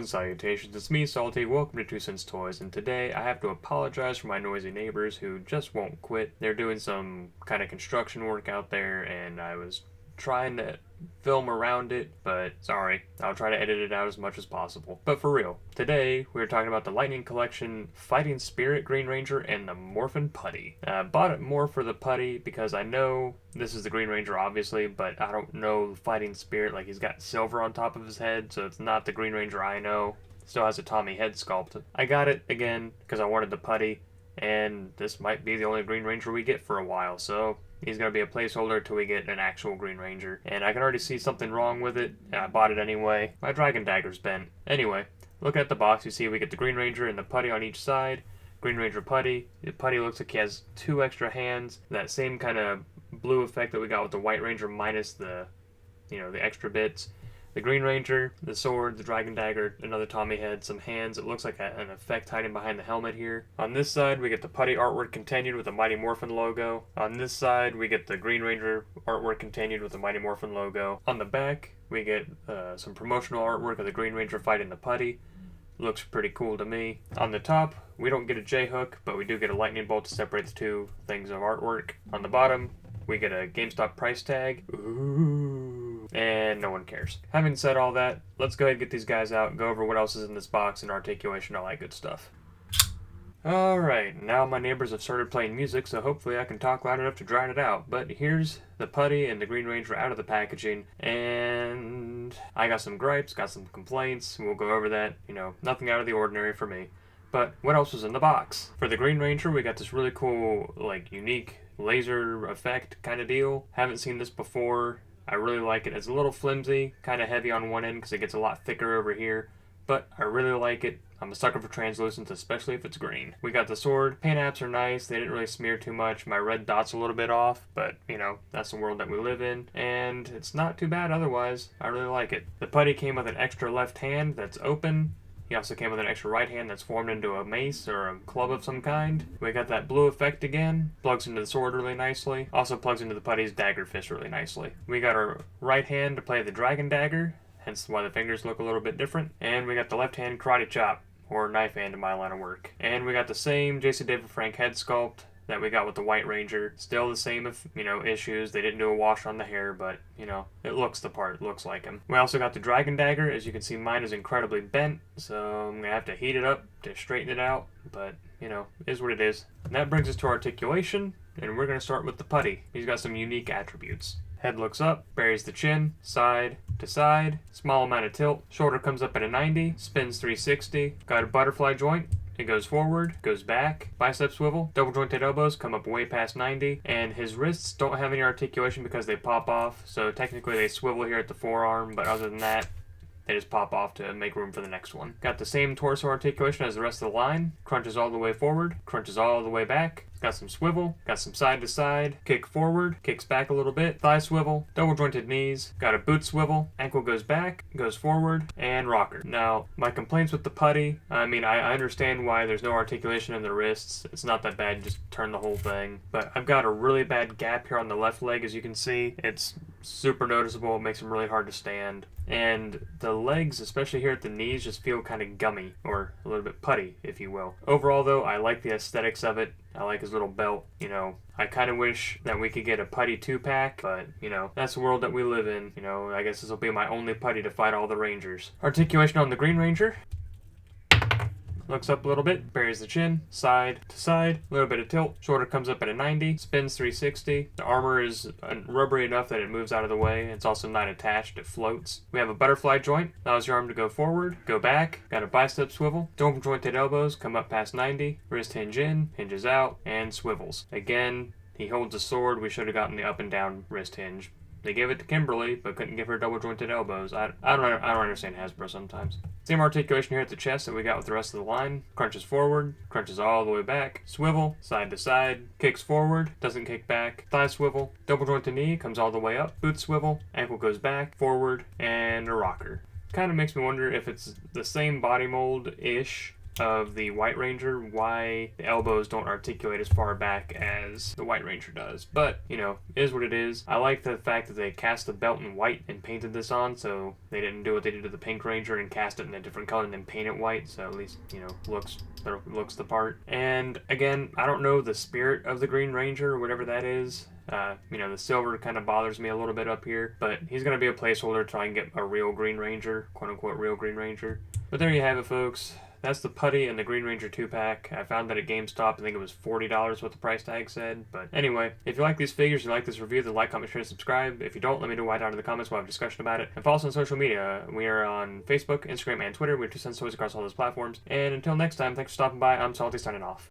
and salutations, it's me, Salty. Welcome to 2 Cents Toys, and today I have to apologize for my noisy neighbors who just won't quit. They're doing some kind of construction work out there, and I was trying to film around it, but sorry, I'll try to edit it out as much as possible. But for real, today we're talking about the Lightning Collection Fighting Spirit Green Ranger and the Morphin Putty. I bought it more for the Putty because I know this is the Green Ranger obviously, but I don't know Fighting Spirit, like he's got silver on top of his head, so it's not the Green Ranger I know. Still has a Tommy head sculpt. I got it again because I wanted the Putty, and this might be the only Green Ranger we get for a while, so he's going to be a placeholder till we get an actual Green Ranger. And I can already see something wrong with it, and I bought it anyway. My Dragon Dagger's bent. Anyway, looking at the box, you see we get the Green Ranger and the Putty on each side. Green Ranger Putty. The Putty looks like he has 2 extra hands. That same kind of blue effect that we got with the White Ranger minus the, the extra bits. The Green Ranger, the sword, the Dragon Dagger, another Tommy head, some hands. It looks like an effect hiding behind the helmet here. On this side, we get the Putty artwork continued with the Mighty Morphin logo. On this side, we get the Green Ranger artwork continued with the Mighty Morphin logo. On the back, we get some promotional artwork of the Green Ranger fighting the Putty. Looks pretty cool to me. On the top, we don't get a J-hook, but we do get a lightning bolt to separate the two things of artwork. On the bottom, we get a GameStop price tag. Ooh. And no one cares. Having said all that, let's go ahead and get these guys out, go over what else is in this box and articulation, all that good stuff. Alright, now my neighbors have started playing music, so hopefully I can talk loud enough to drown it out. But here's the Putty and the Green Ranger out of the packaging, and I got some gripes, got some complaints, we'll go over that. Nothing out of the ordinary for me. But what else was in the box? For the Green Ranger, we got this really cool, unique laser effect kind of deal. Haven't seen this before. I really like it. It's a little flimsy, kind of heavy on one end because it gets a lot thicker over here, but I really like it. I'm a sucker for translucents, especially if it's green. We got the sword. Paint apps are nice. They didn't really smear too much. My red dot's a little bit off, but, that's the world that we live in, and it's not too bad otherwise. I really like it. The Putty came with an extra left hand that's open. He also came with an extra right hand that's formed into a mace or a club of some kind. We got that blue effect again. Plugs into the sword really nicely. Also plugs into the Putty's dagger fist really nicely. We got our right hand to play the Dragon Dagger, hence why the fingers look a little bit different. And we got the left hand karate chop, or knife hand in my line of work. And we got the same Jason David Frank head sculpt that we got with the White Ranger. Still the same, issues. They didn't do a wash on the hair, but, it looks the part. It looks like him. We also got the Dragon Dagger. As you can see, mine is incredibly bent, so I'm going to have to heat it up to straighten it out, but, is what it is. And that brings us to articulation, and we're going to start with the Putty. He's got some unique attributes. Head looks up, buries the chin, side to side, small amount of tilt, shoulder comes up at a 90, spins 360, got a butterfly joint. It goes forward, goes back, bicep swivel, double jointed elbows come up way past 90, and his wrists don't have any articulation because they pop off, so technically they swivel here at the forearm, but other than that, they just pop off to make room for the next one. Got the same torso articulation as the rest of the line, crunches all the way forward, crunches all the way back, got some swivel, got some side to side, kick forward, kicks back a little bit, thigh swivel, double jointed knees, got a boot swivel, ankle goes back, goes forward, and rocker. Now, my complaints with the Putty, I understand why there's no articulation in the wrists. It's not that bad, just turn the whole thing. But I've got a really bad gap here on the left leg, as you can see. It's super noticeable, it makes them really hard to stand. And the legs, especially here at the knees, just feel kind of gummy, or a little bit putty, if you will. Overall, though, I like the aesthetics of it. I like his little belt. I kind of wish that we could get a Putty 2-pack, but, that's the world that we live in. I guess this will be my only Putty to fight all the Rangers. Articulation on the Green Ranger. Looks up a little bit, buries the chin, side to side, a little bit of tilt, shoulder comes up at a 90, spins 360. The armor is rubbery enough that it moves out of the way. It's also not attached, it floats. We have a butterfly joint, allows your arm to go forward, go back, got a bicep swivel, double jointed elbows come up past 90, wrist hinge in, hinges out, and swivels. Again, he holds a sword. We should have gotten the up and down wrist hinge. They gave it to Kimberly, but couldn't give her double jointed elbows. I don't understand Hasbro sometimes. Same articulation here at the chest that we got with the rest of the line. Crunches forward, crunches all the way back, swivel, side to side, kicks forward, doesn't kick back, thigh swivel, double jointed knee, comes all the way up, boot swivel, ankle goes back, forward, and a rocker. Kind of makes me wonder if it's the same body mold-ish of the White Ranger, why the elbows don't articulate as far back as the White Ranger does. But, you know, it is what it is. I like the fact that they cast the belt in white and painted this on, so they didn't do what they did to the Pink Ranger and cast it in a different color and then paint it white, so at least, you know, looks the part. And again, I don't know the spirit of the Green Ranger or whatever that is. You know, the silver kind of bothers me a little bit up here, but he's going to be a placeholder to try and get a real Green Ranger, quote-unquote real Green Ranger. But there you have it, folks. That's the Putty and the Green Ranger 2-pack. I found that at GameStop. I think it was $40 what the price tag said. But anyway, if you like these figures, you like this review, then like, comment, share, and subscribe. If you don't, let me know why down in the comments. We'll have a discussion about it. And follow us on social media. We are on Facebook, Instagram, and Twitter. We're 2 Cents Toys across all those platforms. And until next time, thanks for stopping by. I'm Salty, signing off.